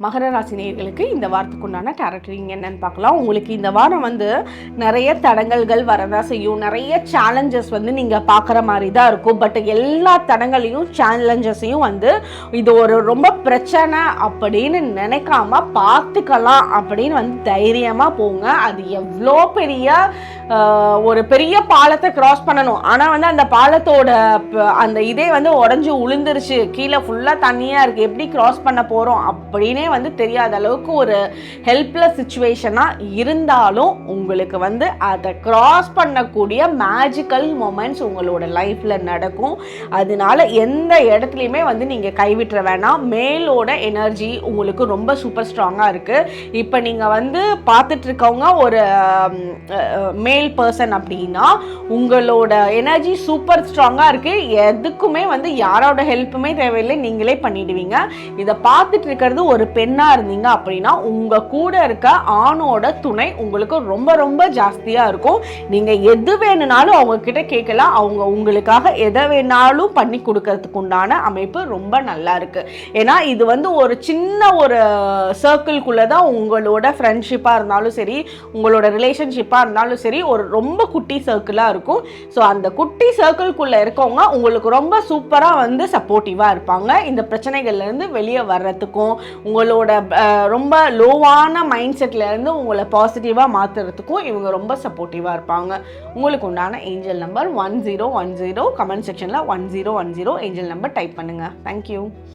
மகர ராசி நேயர்களுக்கு இந்த வாரத்துக்குண்டான டாரட் ரீடிங் என்னன்னு பார்க்கலாம். உங்களுக்கு இந்த வாரம் நிறைய தடங்கல்கள் வரதான் செய்யும். நிறைய சேலஞ்சஸ் நீங்கள் பார்க்குற மாதிரி தான் இருக்கும். பட் எல்லா தடங்களையும் சேலஞ்சஸையும் இது ஒரு ரொம்ப பிரச்சனை அப்படின்னு நினைக்காம பார்த்துக்கலாம் அப்படின்னு தைரியமாக போங்க. அது எவ்வளோ ஒரு பெரிய பாலத்தை கிராஸ் பண்ணணும். ஆனால் அந்த பாலத்தோட அந்த இதே உடஞ்சி உளுந்துருச்சு, கீழே ஃபுல்லாக தண்ணியாக இருக்குது, எப்படி கிராஸ் பண்ண போகிறோம் அப்படின்னே தெரியாத அளவுக்கு ஒரு ஹெல்ப்லெஸ் சிச்சுவேஷனாக இருந்தாலும் உங்களுக்கு அதை கிராஸ் பண்ணக்கூடிய மேஜிக்கல் மொமெண்ட்ஸ் உங்களோட லைஃப்பில் நடக்கும். அதனால எந்த இடத்துலையுமே நீங்கள் கைவிட்டுற வேணாம். மேலோட எனர்ஜி உங்களுக்கு ரொம்ப சூப்பர் ஸ்ட்ராங்காக இருக்குது. இப்போ நீங்கள் பார்த்துட்டு இருக்கவங்க ஒரு மேல் பர்சன் அப்படின்னா உங்களோட எனர்ஜி சூப்பர் ஸ்ட்ராங்காக இருக்குது. எதுக்குமே யாரோட ஹெல்ப்புமே தேவையில்லை, நீங்களே பண்ணிடுவீங்க. இதை பார்த்துட்டு இருக்கிறது ஒரு பெண்ணாக இருந்தீங்க அப்படின்னா உங்கள் கூட இருக்க ஆணோட துணை உங்களுக்கு ரொம்ப ரொம்ப ஜாஸ்தியாக இருக்கும். நீங்கள் எது வேணுனாலும் அவங்க கிட்ட கேட்கலாம். அவங்க உங்களுக்காக எதை வேணாலும் பண்ணி கொடுக்கறதுக்கு உண்டான அமைப்பு ரொம்ப நல்லா இருக்கு. ஏன்னா இது ஒரு சின்ன ஒரு சர்க்கிள்குள்ளே தான் உங்களோட ஃப்ரெண்ட்ஷிப்பாக இருந்தாலும் சரி, உங்களோட ரிலேஷன்ஷிப்பாக இருந்தாலும் சரி, ஒரு ரொம்ப குட்டி சர்க்கிளாக இருக்கும். ஸோ அந்த குட்டி சர்க்கிள்குள்ளே இருக்கவங்க உங்களுக்கு ரொம்ப சூப்பராக சப்போர்ட்டிவாக இருப்பாங்க. இந்த பிரச்சனைகள்லேருந்து வெளியே வர்றதுக்கும் உங்களோட ரொம்ப லோவான மைண்ட் செட்லேருந்து உங்களை பாசிட்டிவாக மாற்றுறதுக்கும் இவங்க ரொம்ப சப்போர்ட்டிவாக இருப்பாங்க. உங்களுக்கு உண்டான ஏஞ்சல் நம்பர் 1010. கமெண்ட் செக்ஷனில் 1010 ஏஞ்சல் நம்பர் டைப் பண்ணுங்கள். தேங்க்யூ.